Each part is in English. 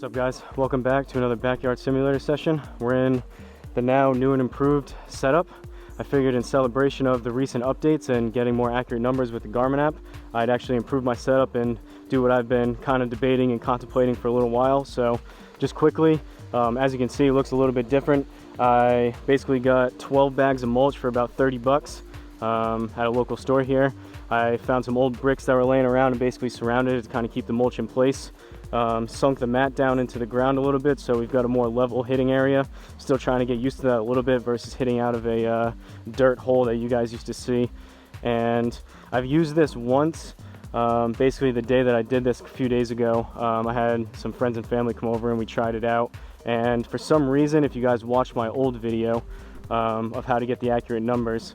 What's up, guys? Welcome back to another backyard simulator session. We're in the now new and improved setup. I figured in celebration of the recent updates and getting more accurate numbers with the Garmin app, I'd actually improve my setup and do what I've been kind of debating and contemplating for a little while. So just quickly, as you can see, it looks a little bit different. I basically got 12 bags of mulch for about 30 bucks at a local store here. I found some old bricks that were laying around and basically surrounded it to kind of keep the mulch in place. Sunk the mat down into the ground a little bit, so we've got a more level hitting area. Still trying to get used to that a little bit versus hitting out of a dirt hole that you guys used to see. And I've used this once, basically the day that I did this a few days ago. I had some friends and family come over and we tried it out. And for some reason, if you guys watched my old video of how to get the accurate numbers,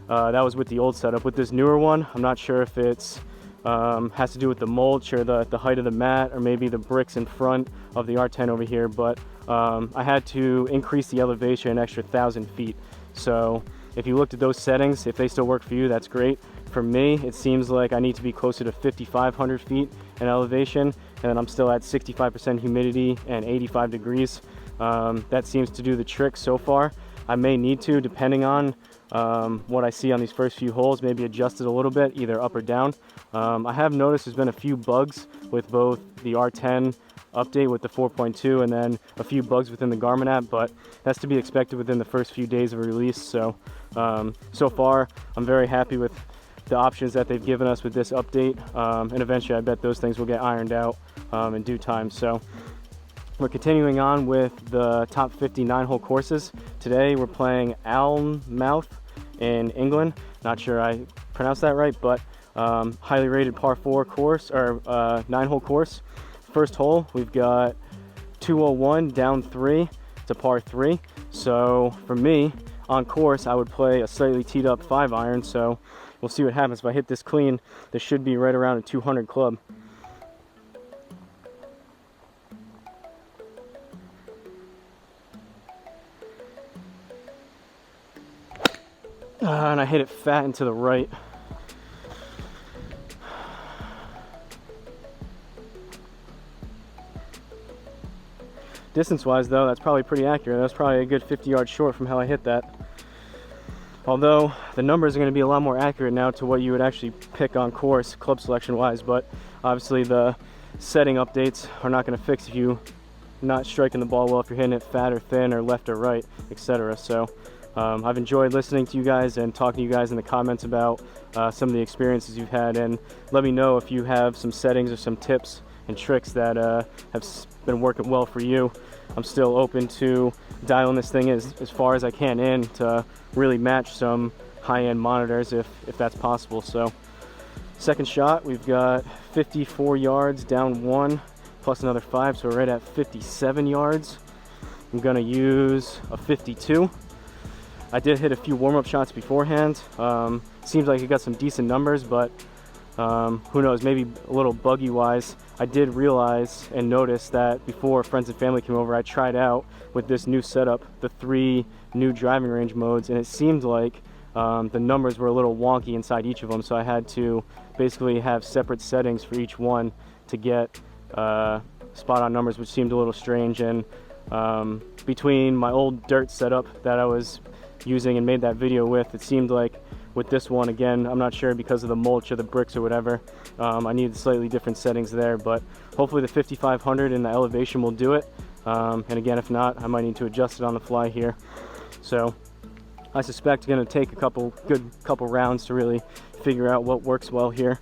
that was with the old setup. With this newer one, I'm not sure if it's has to do with the mulch or the height of the mat, or maybe the bricks in front of the R10 over here, but I had to increase the elevation an extra 1,000 feet. So if you looked at those settings, if they still work for you, that's great. For me, it seems like I need to be closer to 5,500 feet in elevation, and I'm still at 65% humidity and 85 degrees. That seems to do the trick so far. I may need to, depending on what I see on these first few holes, maybe adjust it a little bit, either up or down. I have noticed there's been a few bugs with both the R10 update with the 4.2 and then a few bugs within the Garmin app, but that's to be expected within the first few days of release. So so far I'm very happy with the options that they've given us with this update, and eventually I bet those things will get ironed out in due time. So we're continuing on with the top 50 9-hole courses. Today we're playing Alnmouth in England. Not sure I pronounced that right, but highly rated par 4 course, or 9-hole course. First hole, we've got 201 down 3 to par 3. So for me, on course, I would play a slightly teed up 5-iron. So we'll see what happens. If I hit this clean, this should be right around a 200 club. And I hit it fat and to the right. Distance-wise, though, that's probably pretty accurate. That's probably a good 50 yards short from how I hit that. Although the numbers are going to be a lot more accurate now to what you would actually pick on course, club selection-wise. But obviously, the setting updates are not going to fix if you're not striking the ball well, if you're hitting it fat or thin or left or right, etc. So I've enjoyed listening to you guys and talking to you guys in the comments about some of the experiences you've had, and let me know if you have some settings or some tips and tricks that have been working well for you. I'm still open to dialing this thing as far as I can in to really match some high-end monitors if that's possible. So second shot, we've got 54 yards down 1 plus another 5, so we're right at 57 yards. I'm gonna use a 52. I did hit a few warm-up shots beforehand. Seems like it got some decent numbers, but who knows, maybe a little buggy wise. I did realize and notice that before friends and family came over, I tried out with this new setup the 3 new driving range modes, and it seemed like the numbers were a little wonky inside each of them, so I had to basically have separate settings for each one to get spot on numbers, which seemed a little strange. And between my old dirt setup that I was using and made that video with, it seemed like with this one, again, I'm not sure because of the mulch or the bricks or whatever, I needed slightly different settings there, but hopefully the 5,500 and the elevation will do it. And again, if not, I might need to adjust it on the fly here. So I suspect it's going to take a good couple rounds to really figure out what works well here.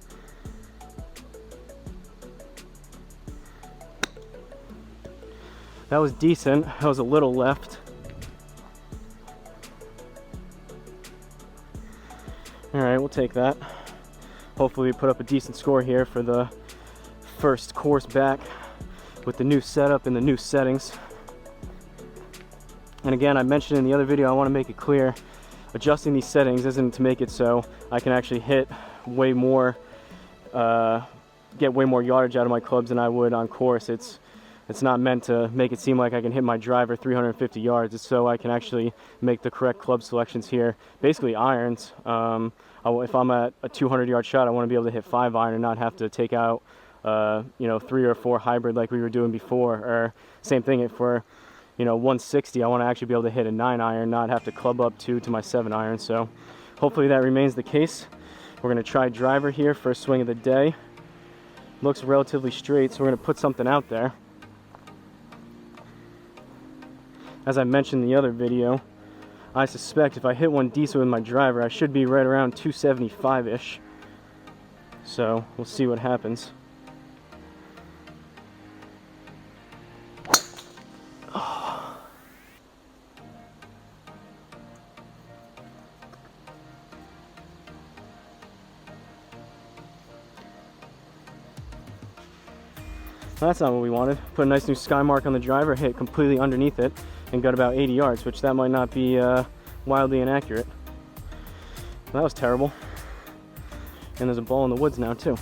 That was decent. That was a little left. All right, we'll take that. Hopefully we put up a decent score here for the first course back with the new setup and the new settings. And again, I mentioned in the other video, I want to make it clear, adjusting these settings isn't to make it so I can actually hit way more, get way more yardage out of my clubs than I would on course. It's not meant to make it seem like I can hit my driver 350 yards. It's so I can actually make the correct club selections here. Basically irons. If I'm at a 200-yard shot, I want to be able to hit 5-iron and not have to take out you know, 3 or 4 hybrid like we were doing before, or same thing for, you know, 160. I want to actually be able to hit a 9 iron, not have to club up to my 7 iron. So hopefully that remains the case. We're going to try driver here, first swing of the day. Looks relatively straight, so we're going to put something out there. As I mentioned in the other video, I suspect if I hit one decent with my driver, I should be right around 275-ish. So we'll see what happens. That's not what we wanted. Put a nice new sky mark on the driver, hit completely underneath it, and got about 80 yards, which that might not be wildly inaccurate. That was terrible. And there's a ball in the woods now too.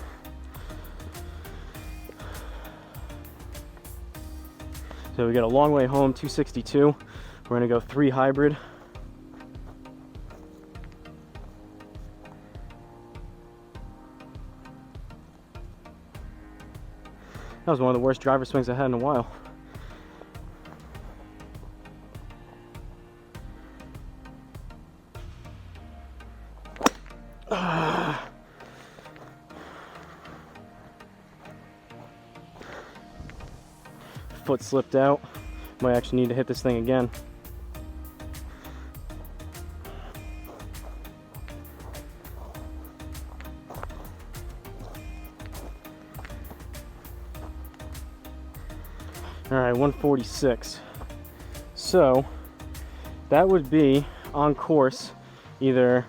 So we got a long way home, 262. We're gonna go 3 hybrid. That was one of the worst driver swings I had in a while. Foot slipped out. Might actually need to hit this thing again. All right, 146. So that would be on course, either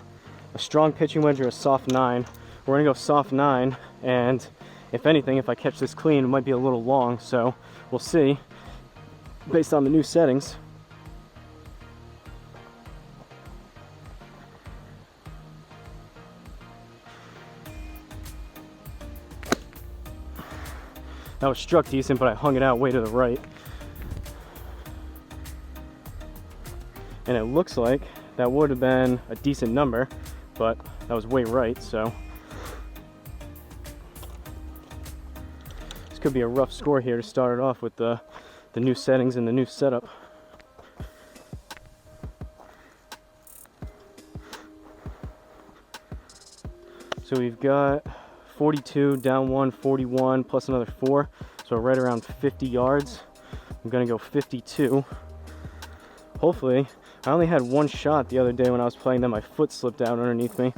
a strong pitching wedge or a soft 9. We're gonna go soft 9, and if anything, if I catch this clean, it might be a little long, so we'll see based on the new settings. That was struck decent, but I hung it out way to the right. And it looks like that would have been a decent number, but that was way right, so. This could be a rough score here to start it off with the new settings and the new setup. So we've got 42, down 1, 41, plus another 4. So right around 50 yards. I'm gonna go 52. Hopefully, I only had one shot the other day when I was playing, then my foot slipped out underneath me.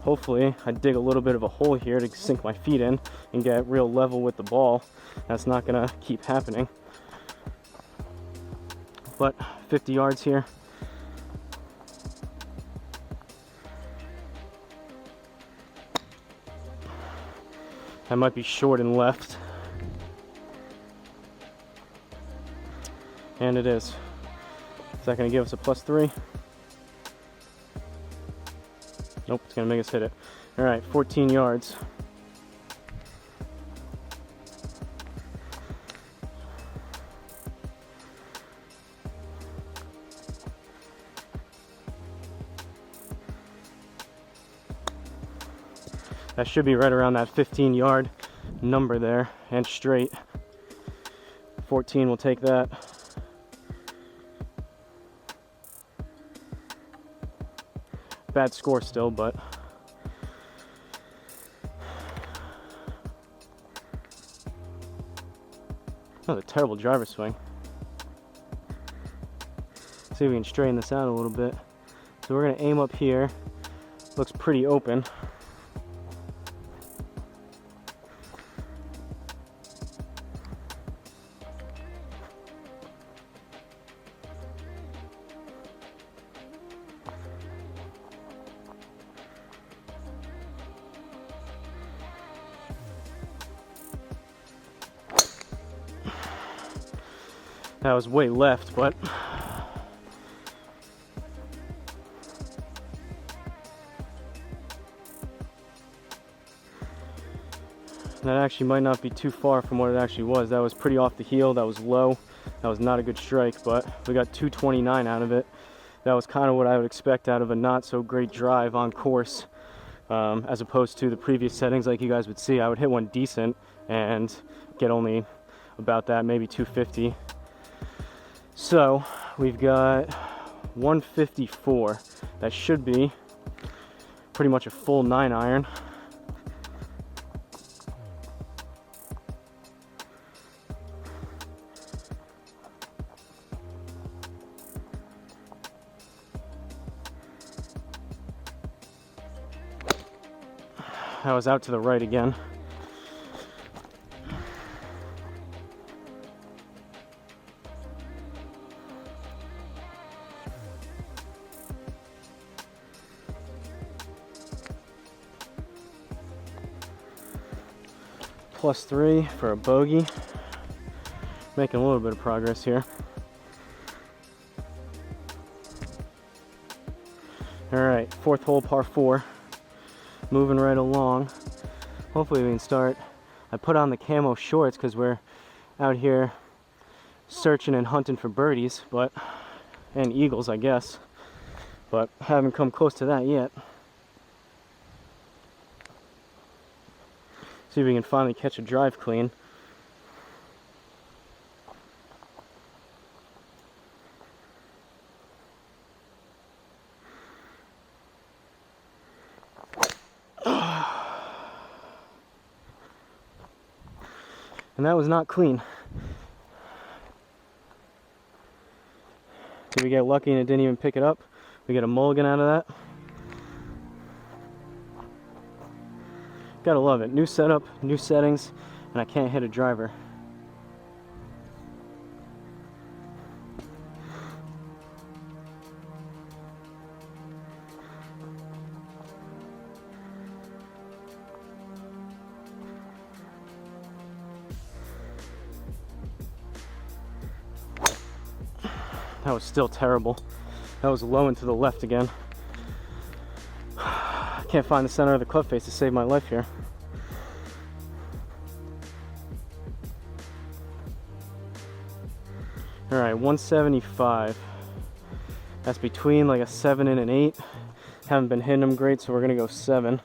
Hopefully, I dig a little bit of a hole here to sink my feet in and get real level with the ball. That's not gonna keep happening. But 50 yards here. I might be short and left. And it is. Is that gonna give us a +3? Nope, it's gonna make us hit it. All right, 14 yards. That should be right around that 15-yard number there, and straight. 14 will take that. Bad score still, but that was a terrible driver swing. See if we can straighten this out a little bit. So we're gonna aim up here. Looks pretty open. That was way left, but that actually might not be too far from what it actually was. That was pretty off the heel, that was low. That was not a good strike, but we got 229 out of it. That was kind of what I would expect out of a not so great drive on course as opposed to the previous settings. Like you guys would see, I would hit one decent and get only about that, maybe 250. So we've got 154. That should be pretty much a full 9-iron. I was out to the right again. +3 for a bogey. Making a little bit of progress here. All right, 4th hole, par 4. Moving right along. Hopefully we can start. I put on the camo shorts because we're out here searching and hunting for birdies, and eagles, I guess, but haven't come close to that yet. See if we can finally catch a drive clean. And that was not clean. Did we get lucky and it didn't even pick it up? We get a mulligan out of that. Gotta love it. New setup, new settings, and I can't hit a driver. That was still terrible. That was low and to the left again. I can't find the center of the club face to save my life here. All right, 175. That's between like a 7 and an 8. Haven't been hitting them great, so we're gonna go 7.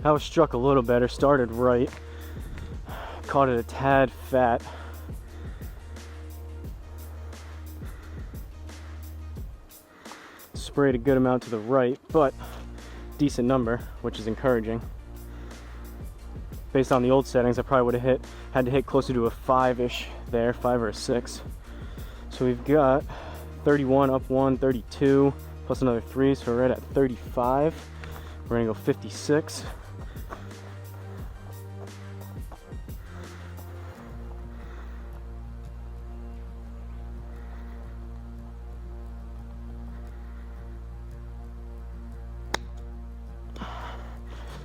I was struck a little better, started right, caught it a tad fat. Sprayed a good amount to the right, but decent number, which is encouraging. Based on the old settings, I probably would have had to hit closer to a 5-ish there, 5 or a 6. So we've got 31 up 1, 32, plus another 3, so we're right at 35. We're gonna go 56.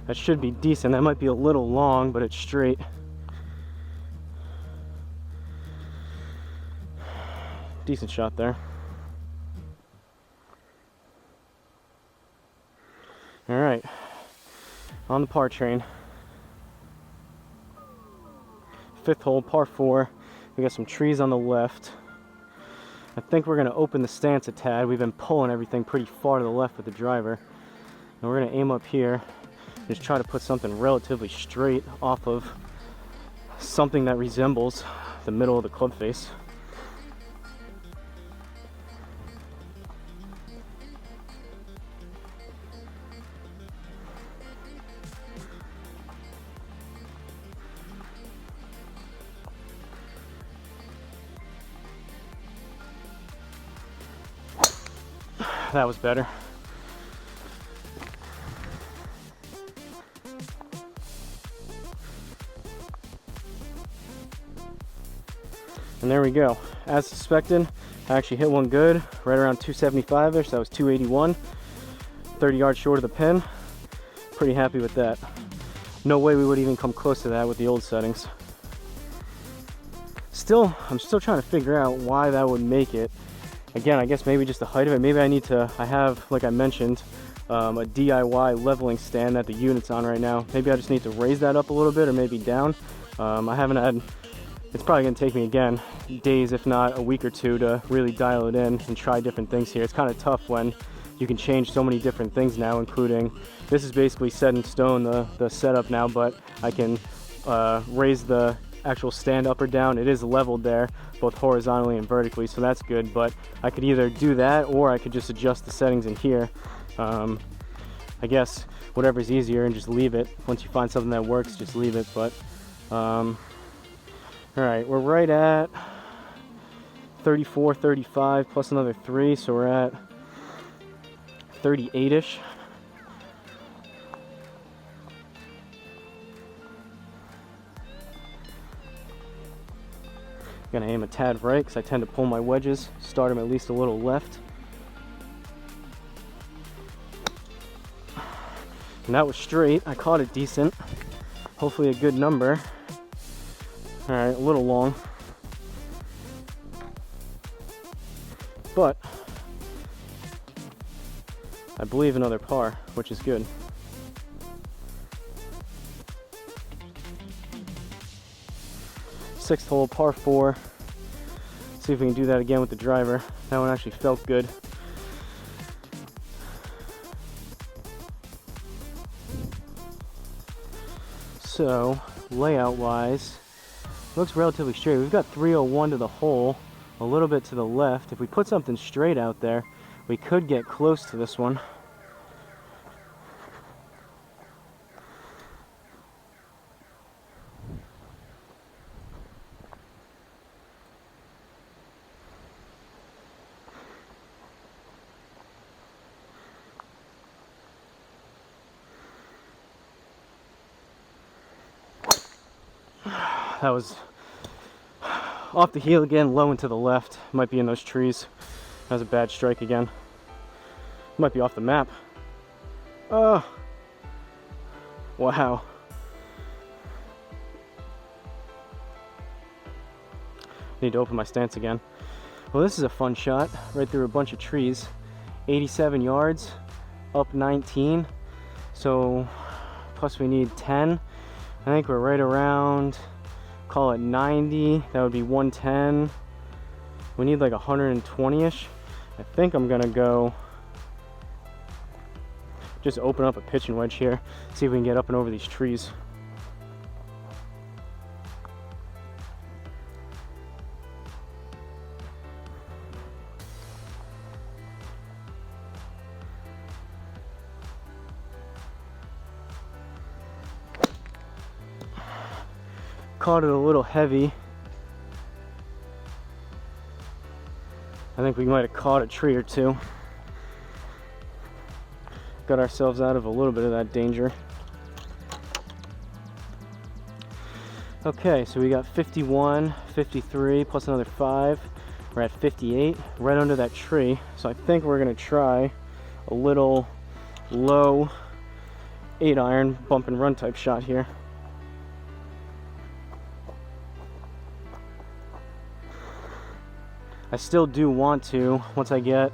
That should be decent. That might be a little long, but it's straight. Decent shot there. All right, on the par train. 5th hole, par 4. We got some trees on the left. I think we're gonna open the stance a tad. We've been pulling everything pretty far to the left with the driver. And we're gonna aim up here. Just try to put something relatively straight off of something that resembles the middle of the club face. That was better. And there we go. As suspected, I actually hit one good, right around 275-ish. That was 281, 30 yards short of the pin. Pretty happy with that. No way we would even come close to that with the old settings. Still, I'm still trying to figure out why that would make it. Again, I guess maybe just the height of it. Maybe I have, like I mentioned, a DIY leveling stand that the unit's on right now. Maybe I just need to raise that up a little bit, or maybe down. I haven't had, it's probably gonna take me again, days if not a week or two to really dial it in and try different things here. It's kind of tough when you can change so many different things now, including, this is basically set in stone, the setup now, but I can raise the actual stand up or down. It is leveled there, both horizontally and vertically, so that's good. But I could either do that, or I could just adjust the settings in here. I guess whatever's easier, and just leave it. Once you find something that works, just leave it. But all right, we're right at 34, 35 plus another 3, so we're at 38-ish. Gonna aim a tad right, because I tend to pull my wedges, start them at least a little left. And that was straight. I caught it decent. Hopefully a good number. All right, a little long, but I believe another par, which is good. Sixth hole, par 4. See if we can do that again with the driver. That one actually felt good. So, layout wise, looks relatively straight. We've got 301 to the hole, a little bit to the left. If we put something straight out there, we could get close to this one. That was off the heel again, low and to the left. Might be in those trees. That was a bad strike again. Might be off the map. Oh, wow. Need to open my stance again. Well, this is a fun shot right through a bunch of trees. 87 yards, up 19. So plus we need 10. I think we're right around, call it 90. That would be 110. We need like 120-ish. I think I'm gonna go just open up a pitching wedge here, see if we can get up and over these trees. Caught it a little heavy. I think we might have caught a tree or two. Got ourselves out of a little bit of that danger. Okay, so we got 51, 53, plus another 5. We're at 58, right under that tree. So I think we're gonna try a little low 8-iron bump and run type shot here. I still do want to, once I get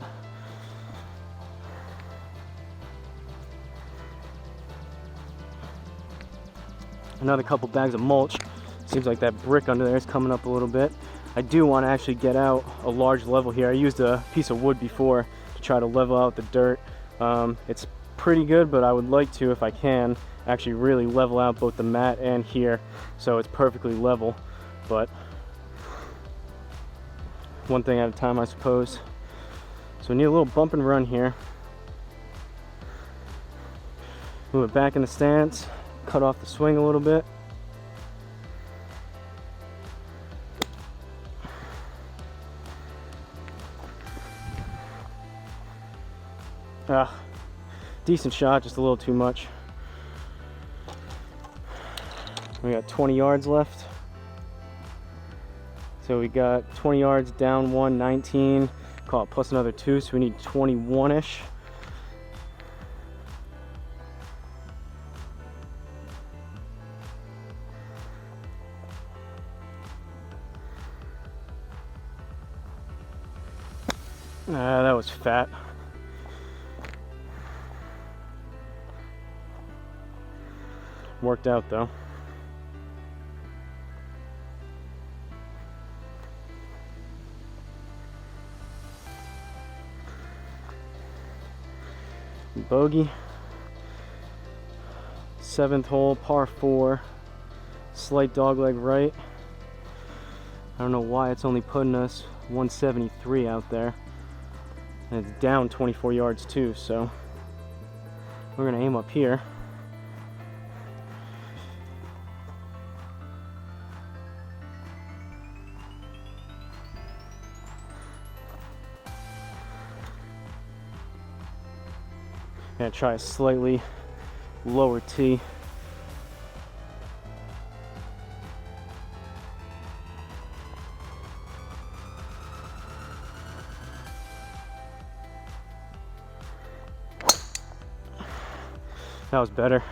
another couple bags of mulch, seems like that brick under there is coming up a little bit. I do want to actually get out a large level here. I used a piece of wood before to try to level out the dirt. It's pretty good, but I would like to, if I can, actually really level out both the mat and here so it's perfectly level. But one thing at a time, I suppose. So we need a little bump and run here. Move it back in the stance, cut off the swing a little bit. Decent shot, just a little too much. We got 20 yards left. So we got 20 yards down 1, 19, call it plus another 2, so we need 21-ish. That was fat. Worked out though. Bogey. 7th hole, par 4. Slight dogleg right. I don't know why it's only putting us 173 out there. And it's down 24 yards too, so we're gonna aim up here. Gonna try a slightly lower tee. That was better.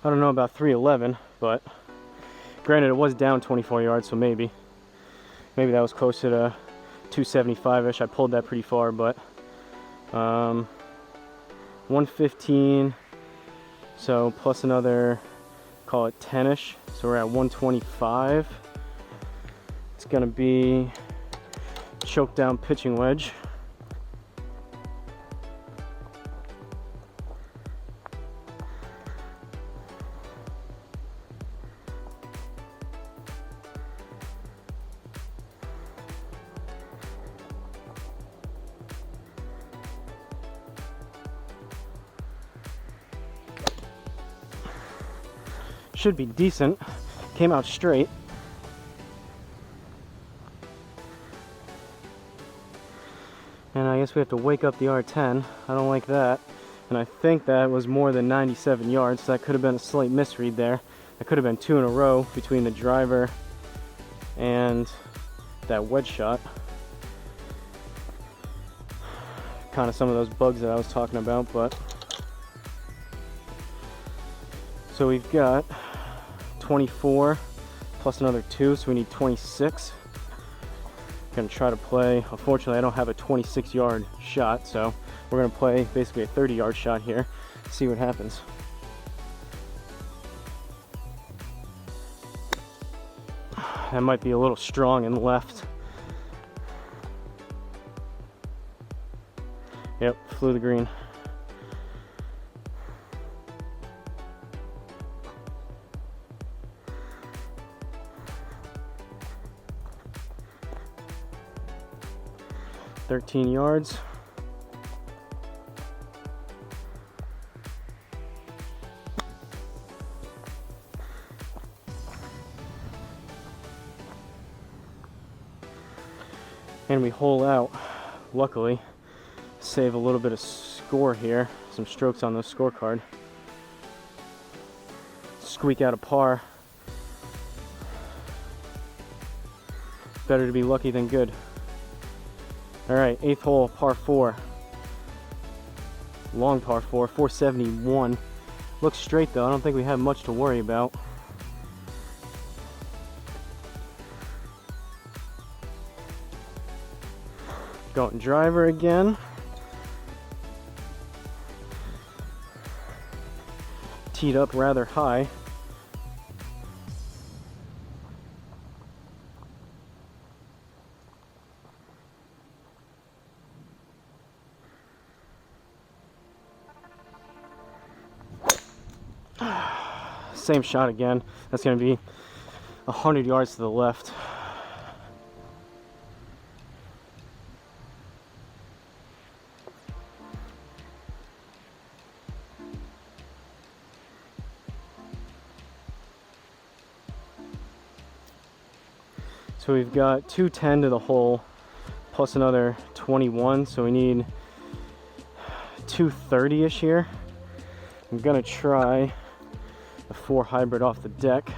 I don't know about 311, but granted it was down 24 yards, so maybe that was closer to 275-ish. I pulled that pretty far, but 115, so plus another, call it 10-ish, so we're at 125. It's gonna be choke down pitching wedge. Should be decent. Came out straight. And I guess we have to wake up the R10. I don't like that. And I think that was more than 97 yards. So that could have been a slight misread there. That could have been 2 in a row between the driver and that wedge shot. Kind of some of those bugs that I was talking about, but so we've got 24 plus another 2, so we need 26. Gonna try to play. Unfortunately, I don't have a 26-yard shot, so we're gonna play basically a 30-yard shot here. See what happens. That might be a little strong and left. Yep, flew the green. $13 yards. And we hole out, luckily. Save a little bit of score here, some strokes on the scorecard. Squeak out a par. Better to be lucky than good. All right, 8th hole, par 4. Long par 4, 471. Looks straight though, I don't think we have much to worry about. Going driver again. Teed up rather high. Same shot again. That's going to be 100 yards to the left. So we've got 210 to the hole plus another 21, so we need 230-ish here. I'm gonna try a 4 hybrid off the deck.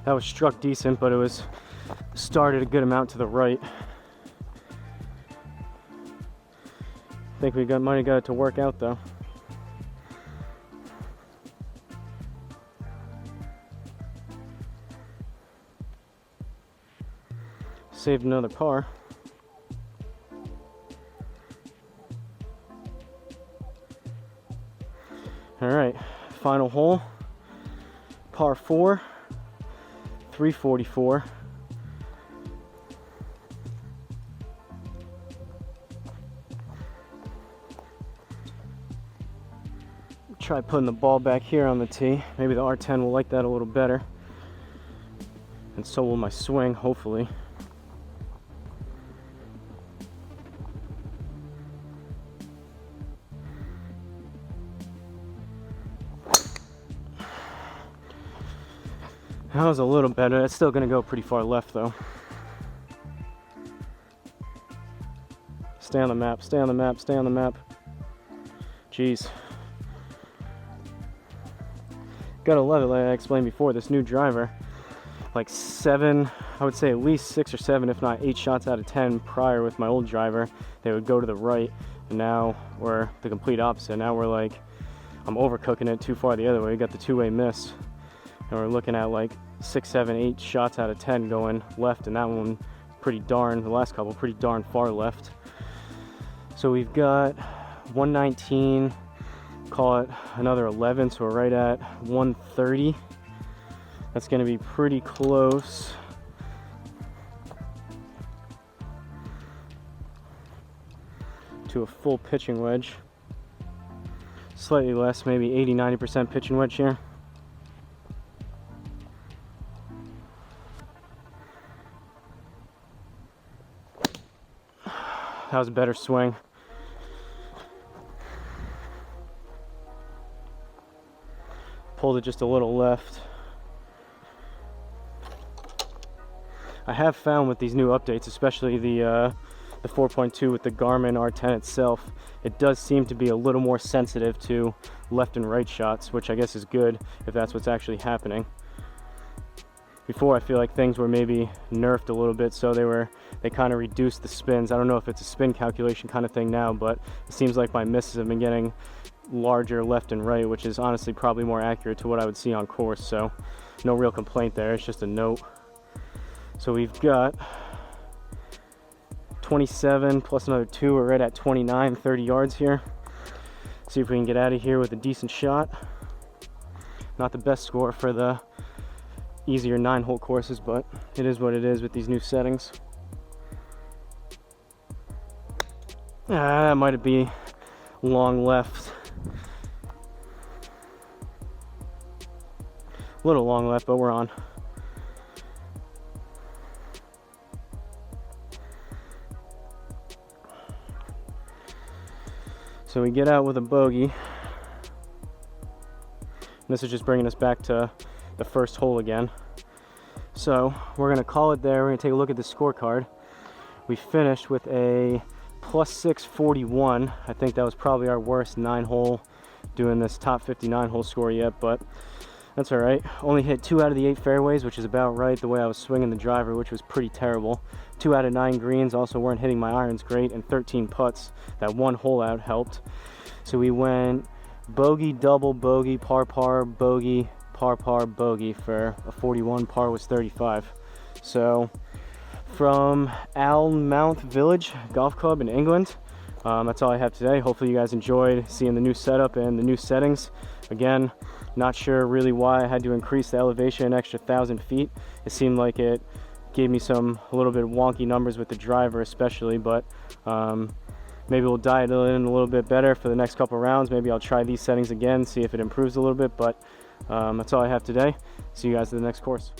That was struck decent, but it was started a good amount to the right. I think we might have got it to work out though. Saved another par. All right, final hole, par 4, 344. Try putting the ball back here on the tee. Maybe the R10 will like that a little better. And so will my swing, hopefully. That was a little better. It's still going to go pretty far left though. Stay on the map, stay on the map, stay on the map. Jeez. Gotta love it, like I explained before, this new driver. Like 7, I would say at least 6 or 7, if not 8 shots out of 10 prior with my old driver, they would go to the right. And now we're the complete opposite. Now we're like, I'm overcooking it too far the other way. We got the two-way miss. And we're looking at like 6, 7, 8 shots out of 10 going left, and that one pretty darn, the last couple, pretty darn far left. So we've got 119, call it another 11, so we're right at 130. That's going to be pretty close. To a full pitching wedge. Slightly less, maybe 80-90% pitching wedge here. That was a better swing. Pulled it just a little left. I have found with these new updates, especially the 4.2 with the Garmin R10 itself, it does seem to be a little more sensitive to left and right shots, which I guess is good if that's what's actually happening. Before, I feel like things were maybe nerfed a little bit, so they kind of reduced the spins. I don't know if it's a spin calculation kind of thing now, but it seems like my misses have been getting larger left and right, which is honestly probably more accurate to what I would see on course, so no real complaint there. It's just a note. So we've got 27 plus another 2. We're right at 29, 30 yards here. See if we can get out of here with a decent shot. Not the best score for the easier 9-hole courses, but it is what it is with these new settings. That might be long left. A little long left, but we're on. So we get out with a bogey. This is just bringing us back to the first hole again. So we're gonna call it there. We're gonna take a look at the scorecard. We finished with a plus 641. I think that was probably our worst 9-hole doing this top 59 hole score yet, but that's all right. Only hit 2 out of the 8 fairways, which is about right the way I was swinging the driver, which was pretty terrible. 2 out of 9 greens, also weren't hitting my irons great, and 13 putts. That one hole out helped. So we went bogey, double, bogey, par, bogey, par, bogey for a 41. Par was 35. So from Alnmouth Village Golf Club in England, that's all I have today. Hopefully you guys enjoyed seeing the new setup and the new settings. Again, not sure really why I had to increase the elevation an extra 1,000 feet. It seemed like it gave me a little bit wonky numbers with the driver especially, but maybe we'll dial it in a little bit better for the next couple rounds. Maybe I'll try these settings again, see if it improves a little bit, but that's all I have today. See you guys at the next course.